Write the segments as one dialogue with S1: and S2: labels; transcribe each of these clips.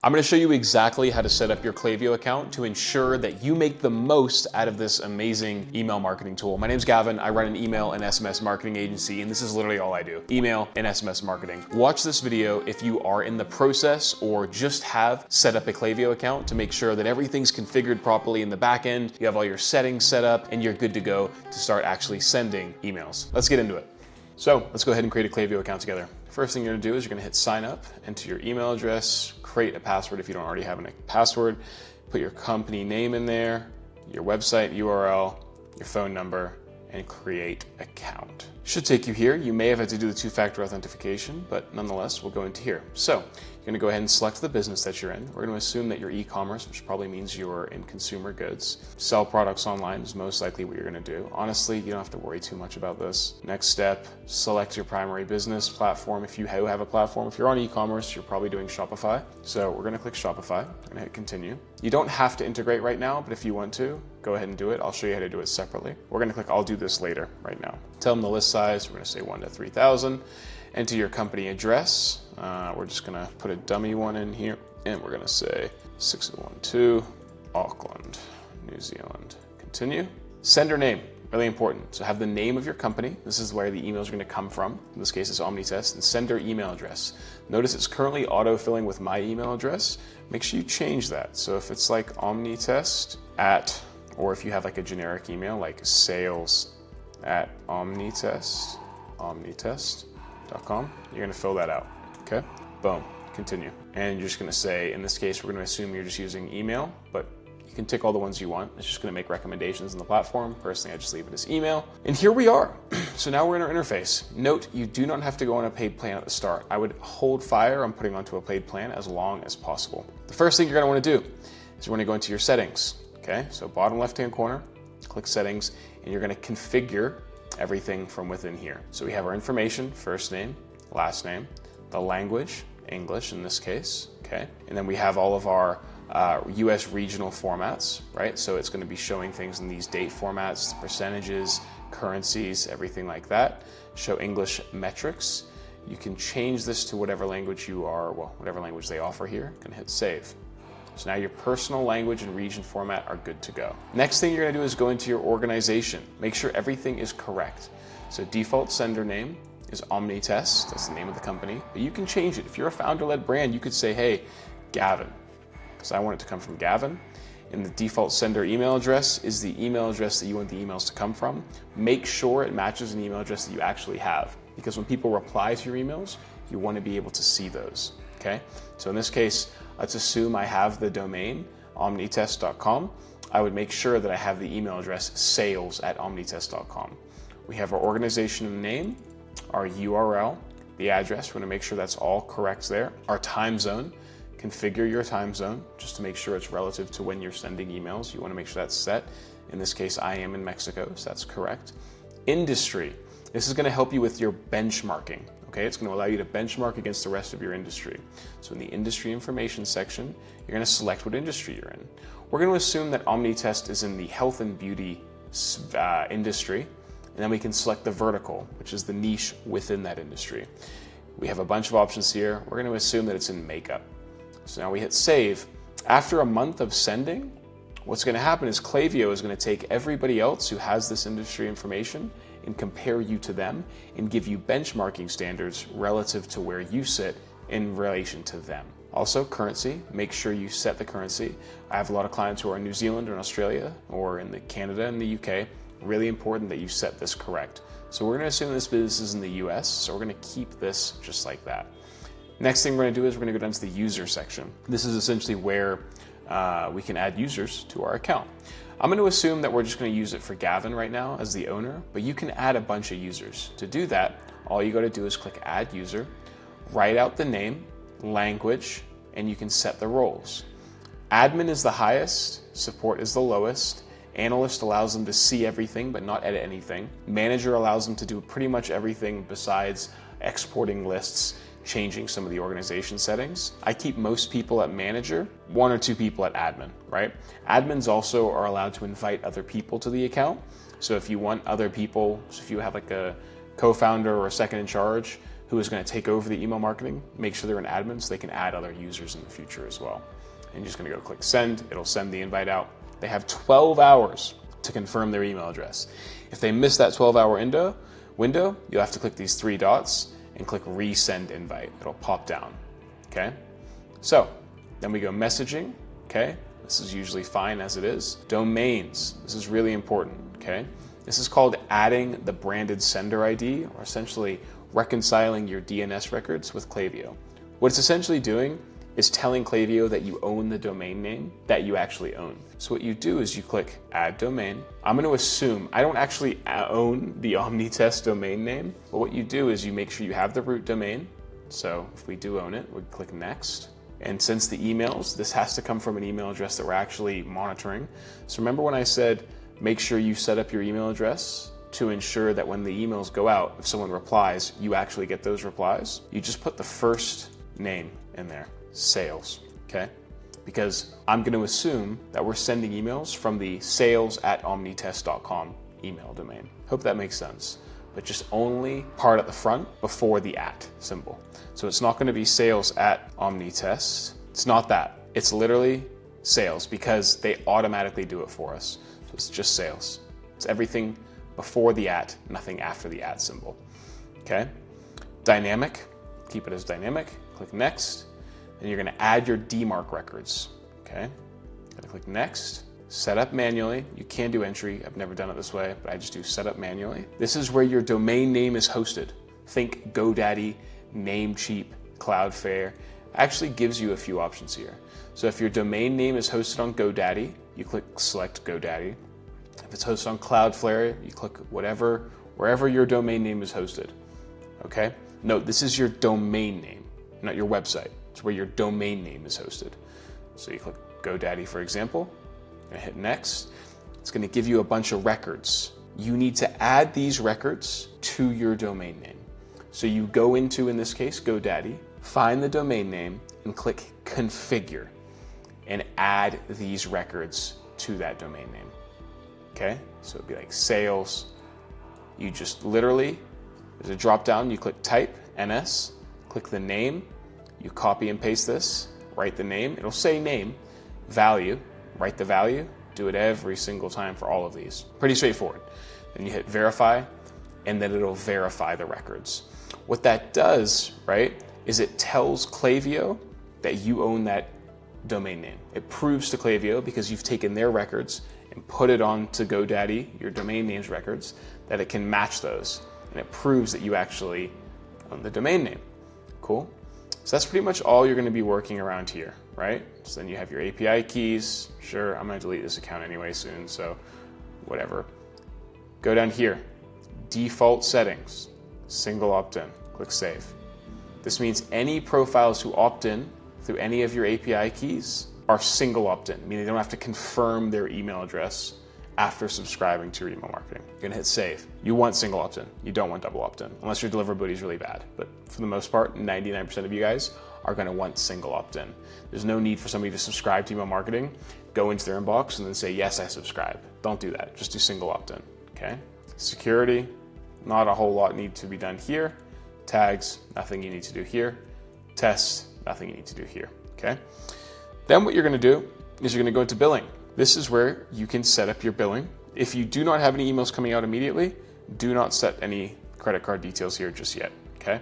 S1: I'm going to show you exactly how to set up your Klaviyo account to ensure that you make the most out of this amazing email marketing tool. My name's Gavin. I run an email and SMS marketing agency, and this is literally all I do: email and SMS marketing. Watch this video if you are in the process or just have set up a Klaviyo account to make sure that everything's configured properly in the back end, you have all your settings set up, and you're good to go to start actually sending emails. Let's get into it. So let's go ahead and create a Klaviyo account together. First thing you're gonna do is you're gonna hit sign up, enter your email address, create a password if you don't already have a password, put your company name in there, your website URL, your phone number, and create account. Should take you here. You may have had to do the two-factor authentication, but nonetheless, we'll go into here. So you're gonna go ahead and select the business that you're in. We're gonna assume that you're e-commerce, which probably means you're in consumer goods. Sell products online is most likely what you're gonna do. Honestly, you don't have to worry too much about this. Next step, select your primary business platform. If you have a platform, if you're on e-commerce, you're probably doing Shopify. So we're gonna click Shopify. We're gonna hit continue. You don't have to integrate right now, but if you want to, go ahead and do it. I'll show you how to do it separately. We're gonna click I'll do this later right now. Tell them the list size. We're gonna say 1 to 3,000. Enter your company address. We're just gonna put a dummy one in here, and we're gonna say 6012 Auckland, New Zealand. Continue. Sender name, really important. So have the name of your company. This is where the emails are gonna come from. In this case, it's Omnitest, and sender email address. Notice it's currently auto-filling with my email address. Make sure you change that. So if it's like Omnitest at, or if you have like a generic email like sales@omnitest.com, you're gonna fill that out, okay? Boom, continue. And you're just gonna say, in this case, we're gonna assume you're just using email, but you can tick all the ones you want. It's just gonna make recommendations in the platform. Personally, I just leave it as email. And here we are. So now we're in our interface. Note, you do not have to go on a paid plan at the start. I would hold fire on putting onto a paid plan as long as possible. The first thing you're gonna wanna do is you wanna go into your settings, okay? So bottom left-hand corner, click settings, and you're gonna configure everything from within here. So we have our information, first name, last name, the language, English in this case, okay? And then we have all of our US regional formats, right? So it's gonna be showing things in these date formats, percentages, currencies, everything like that. Show English metrics. You can change this to whatever language you are, well, whatever language they offer here. Gonna hit save. So now your personal language and region format are good to go. Next thing you're gonna do is go into your organization. Make sure everything is correct. So default sender name is Omnitest, that's the name of the company, but you can change it. If you're a founder-led brand, you could say, hey, Gavin, because I want it to come from Gavin. And the default sender email address is the email address that you want the emails to come from. Make sure it matches an email address that you actually have, because when people reply to your emails, you want to be able to see those, okay? So in this case, let's assume I have the domain, omnitest.com. I would make sure that I have the email address sales@omnitest.com. We have our organization name, our URL, the address. We're gonna make sure that's all correct there. Our time zone, configure your time zone just to make sure it's relative to when you're sending emails. You wanna make sure that's set. In this case, I am in Mexico, so that's correct. Industry, this is gonna help you with your benchmarking. Okay, it's going to allow you to benchmark against the rest of your industry. So in the industry information section, you're going to select what industry you're in. We're going to assume that Omnitest is in the health and beauty industry, and then we can select the vertical, which is the niche within that industry. We have a bunch of options here. We're going to assume that it's in makeup. So now we hit save. After a month of sending, what's going to happen is Klaviyo is going to take everybody else who has this industry information and compare you to them and give you benchmarking standards relative to where you sit in relation to them. Also, currency, make sure you set the currency. I have a lot of clients who are in New Zealand or in Australia or in Canada and the UK. Really important that you set this correct. So we're gonna assume this business is in the US, so we're gonna keep this just like that. Next thing we're gonna do is we're gonna go down to the user section. This is essentially where we can add users to our account. I'm going to assume that we're just going to use it for Gavin right now as the owner, but you can add a bunch of users. To do that, all you got to do is click Add User, write out the name, language, and you can set the roles. Admin is the highest, support is the lowest, analyst allows them to see everything but not edit anything. Manager allows them to do pretty much everything besides exporting lists, changing some of the organization settings. I keep most people at manager, 1 or 2 people at admin, right? Admins also are allowed to invite other people to the account. So if you want other people, so if you have like a co-founder or a second in charge who is going to take over the email marketing, make sure they're an admin so they can add other users in the future as well. And you're just going to go click send. It'll send the invite out. They have 12 hours to confirm their email address. If they miss that 12-hour window, you'll have to click these 3 dots and click resend invite. It'll pop down, okay? So then we go messaging, okay? This is usually fine as it is. Domains, this is really important, okay? This is called adding the branded sender ID, or essentially reconciling your DNS records with Klaviyo. What it's essentially doing is telling Klaviyo that you own the domain name that you actually own. So what you do is you click add domain. I'm going to assume I don't actually own the Omnitest domain name, but what you do is you make sure you have the root domain. So if we do own it, we click next. And since the emails, this has to come from an email address that we're actually monitoring. So remember when I said, make sure you set up your email address to ensure that when the emails go out, if someone replies, you actually get those replies. You just put the first name in there, sales, okay? Because I'm going to assume that we're sending emails from the sales@omnitest.com email domain. Hope that makes sense. But just only part at the front before the @ symbol. So it's not going to be sales@omnitest. It's not that. It's literally sales because they automatically do it for us. So it's just sales. It's everything before the @ nothing after the @ symbol. Okay? Dynamic, keep it as dynamic. Click next. And you're going to add your DMARC records. Okay? Gotta click next. Set up manually. You can do entry. I've never done it this way, but I just do set up manually. This is where your domain name is hosted. Think GoDaddy, Namecheap, Cloudflare. Actually gives you a few options here. So if your domain name is hosted on GoDaddy, you click select GoDaddy. If it's hosted on Cloudflare, you click wherever your domain name is hosted. Okay? Note, this is your domain name, not your website. It's where your domain name is hosted. So you click GoDaddy, for example. I hit next. It's going to give you a bunch of records. You need to add these records to your domain name. So you go into, in this case, GoDaddy, find the domain name and click configure and add these records to that domain name. Okay? So it'd be like sales. You just literally, there's a drop down, you click type, NS, click the name, you copy and paste this, write the name, it'll say name, value, write the value, do it every single time for all of these. Pretty straightforward. Then you hit verify, and then it'll verify the records. What that does, right, is it tells Klaviyo that you own that domain name. It proves to Klaviyo, because you've taken their records and put it onto GoDaddy, your domain name's records, that it can match those. And it proves that you actually own the domain name. Cool? So that's pretty much all you're going to be working around here, right? So then you have your API keys. Sure, I'm going to delete this account anyway soon, so whatever. Go down here, default settings, single opt-in, click save. This means any profiles who opt in through any of your API keys are single opt-in, meaning they don't have to confirm their email address after subscribing to your email marketing. You're gonna hit save. You want single opt-in. You don't want double opt-in, unless your deliverability is really bad. But for the most part, 99% of you guys are gonna want single opt-in. There's no need for somebody to subscribe to email marketing, go into their inbox and then say, yes, I subscribe. Don't do that, just do single opt-in, okay? Security, not a whole lot need to be done here. Tags, nothing you need to do here. Tests, nothing you need to do here, okay? Then what you're gonna do is you're gonna go into billing. This is where you can set up your billing. If you do not have any emails coming out immediately, do not set any credit card details here just yet, okay?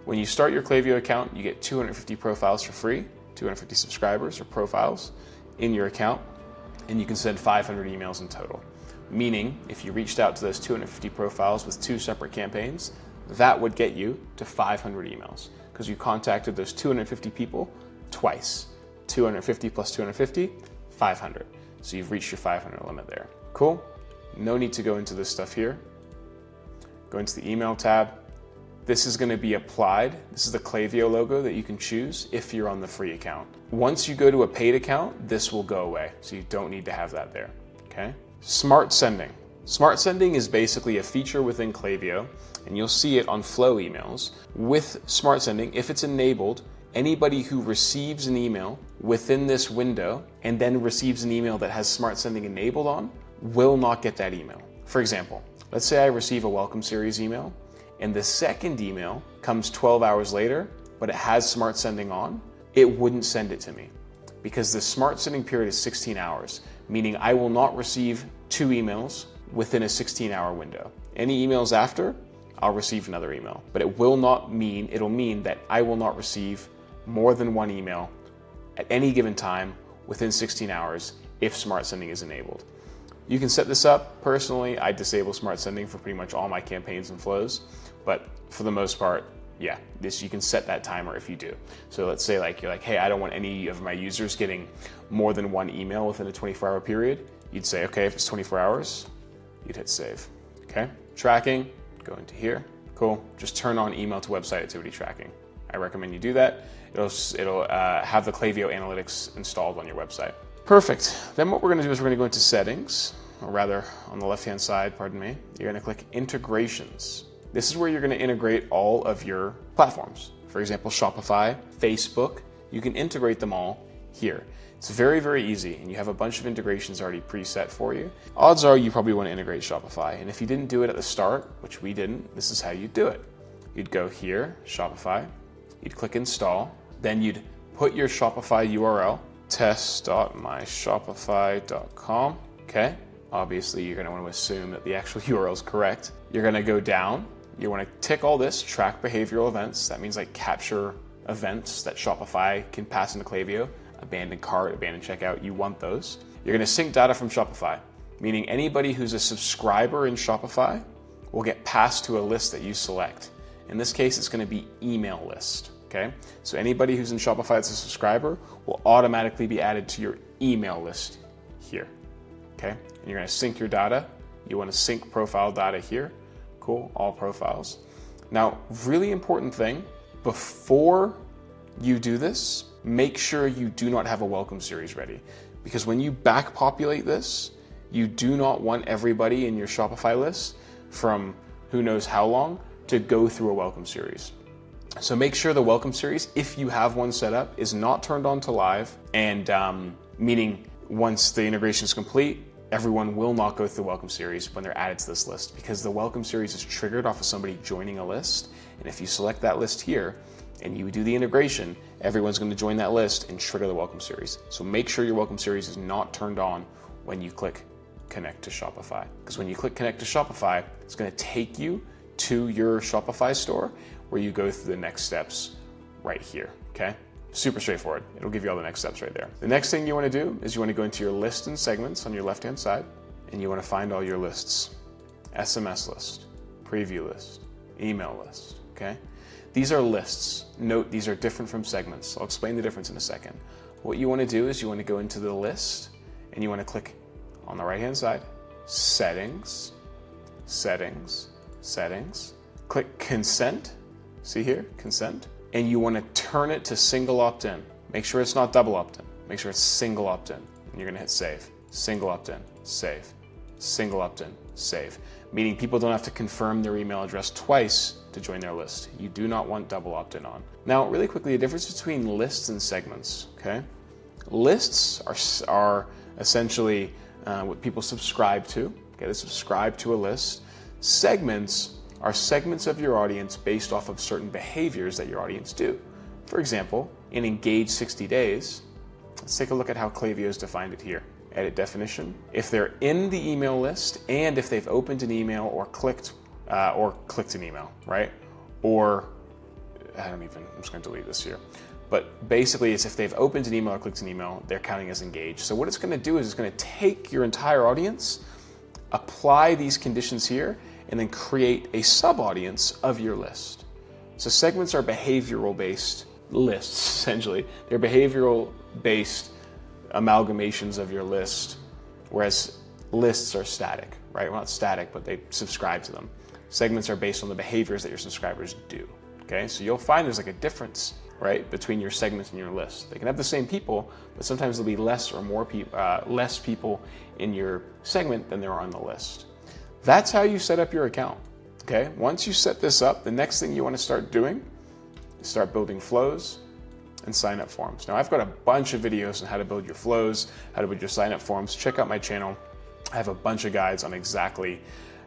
S1: When you start your Klaviyo account, you get 250 profiles for free, 250 subscribers or profiles in your account, and you can send 500 emails in total. Meaning, if you reached out to those 250 profiles with 2 separate campaigns, that would get you to 500 emails because you contacted those 250 people twice. 250 plus 250, 500. So you've reached your 500 limit there. Cool? No need to go into this stuff here. Go into the email tab. This is going to be applied. This is the Klaviyo logo that you can choose if you're on the free account. Once you go to a paid account, this will go away. So you don't need to have that there. Okay? Smart sending. Smart sending is basically a feature within Klaviyo, and you'll see it on flow emails. With smart sending, if it's enabled, anybody who receives an email within this window and then receives an email that has smart sending enabled on will not get that email. For example, let's say I receive a welcome series email and the second email comes 12 hours later, but it has smart sending on, it wouldn't send it to me because the smart sending period is 16 hours, meaning I will not receive 2 emails within a 16-hour window. Any emails after, I'll receive another email, but it'll mean that I will not receive more than 1 email at any given time within 16 hours if smart sending is enabled. You can set this up. Personally, I disable smart sending for pretty much all my campaigns and flows, but for the most part, yeah, you can set that timer if you do. So let's say you're like, hey, I don't want any of my users getting more than 1 email within a 24-hour period. You'd say, okay, if it's 24 hours, you'd hit save, okay? Tracking, go into here, cool. Just turn on email to website activity tracking. I recommend you do that. It'll have the Klaviyo analytics installed on your website. Perfect. Then what we're gonna do is we're gonna go into settings, or rather on the left-hand side, pardon me, you're gonna click integrations. This is where you're gonna integrate all of your platforms. For example, Shopify, Facebook, you can integrate them all here. It's very, very easy, and you have a bunch of integrations already preset for you. Odds are you probably wanna integrate Shopify, and if you didn't do it at the start, which we didn't, this is how you do it. You'd go here, Shopify, you'd click install, then you'd put your Shopify URL, test.myshopify.com, okay? Obviously, you're gonna wanna assume that the actual URL is correct. You're gonna go down, you wanna tick all this, track behavioral events. That means like capture events that Shopify can pass into Klaviyo, abandoned cart, abandoned checkout, you want those. You're gonna sync data from Shopify, meaning anybody who's a subscriber in Shopify will get passed to a list that you select. In this case, it's gonna be email list. Okay, so anybody who's in Shopify that's a subscriber will automatically be added to your email list here. Okay, and you're gonna sync your data. You wanna sync profile data here. Cool, all profiles. Now, really important thing, before you do this, make sure you do not have a welcome series ready. Because when you back populate this, you do not want everybody in your Shopify list from who knows how long to go through a welcome series. So make sure the welcome series, if you have one set up, is not turned on to live, and meaning once the integration is complete, everyone will not go through the welcome series when they're added to this list, because the welcome series is triggered off of somebody joining a list. And if you select that list here and you do the integration, everyone's going to join that list and trigger the welcome series. So make sure your welcome series is not turned on when you click connect to Shopify, because when you click connect to Shopify, it's going to take you to your Shopify store where you go through the next steps right here, okay? Super straightforward. It'll give you all the next steps right there. The next thing you wanna do is you wanna go into your list and segments on your left-hand side, and you wanna find all your lists. SMS list, preview list, email list, okay? These are lists. Note, these are different from segments. I'll explain the difference in a second. What you wanna do is you wanna go into the list, and you wanna click on the right-hand side, settings, settings, settings, click consent. See here, consent, and you want to turn it to single opt-in. Make sure it's not double opt-in. Make sure it's single opt-in, and you're gonna hit save. Single opt-in, save. Single opt-in, save. Meaning people don't have to confirm their email address twice to join their list. You do not want double opt-in on. Now, really quickly, the difference between lists and segments, okay? Lists are essentially what people subscribe to. Okay, they subscribe to a list. Segments are segments of your audience based off of certain behaviors that your audience do. For example, in Engage 60 Days, let's take a look at how Klaviyo has defined it here. Edit definition. If they're in the email list and if they've opened an email or clicked an email, right? Or, I'm just gonna delete this here. But basically it's if they've opened an email or clicked an email, they're counting as engaged. So what it's gonna do is it's gonna take your entire audience, apply these conditions here, and then create a sub-audience of your list. So segments are behavioral-based lists, essentially. They're behavioral-based amalgamations of your list, whereas lists are static, right? Well, not static, but they subscribe to them. Segments are based on the behaviors that your subscribers do, okay? So you'll find there's like a difference, right, between your segments and your list. They can have the same people, but sometimes there'll be less people in your segment than there are on the list. That's how you set up your account, okay? Once you set this up, the next thing you want to start doing is start building flows and sign-up forms. Now, I've got a bunch of videos on how to build your flows, how to build your sign-up forms. Check out my channel. I have a bunch of guides on exactly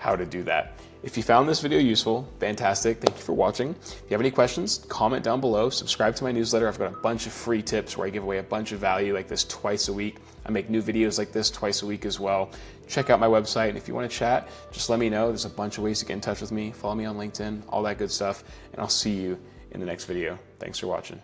S1: how to do that. If you found this video useful, fantastic. Thank you for watching. If you have any questions, comment down below. Subscribe to my newsletter. I've got a bunch of free tips where I give away a bunch of value like this twice a week. I make new videos like this twice a week as well. Check out my website. And if you want to chat, just let me know. There's a bunch of ways to get in touch with me. Follow me on LinkedIn, all that good stuff. And I'll see you in the next video. Thanks for watching.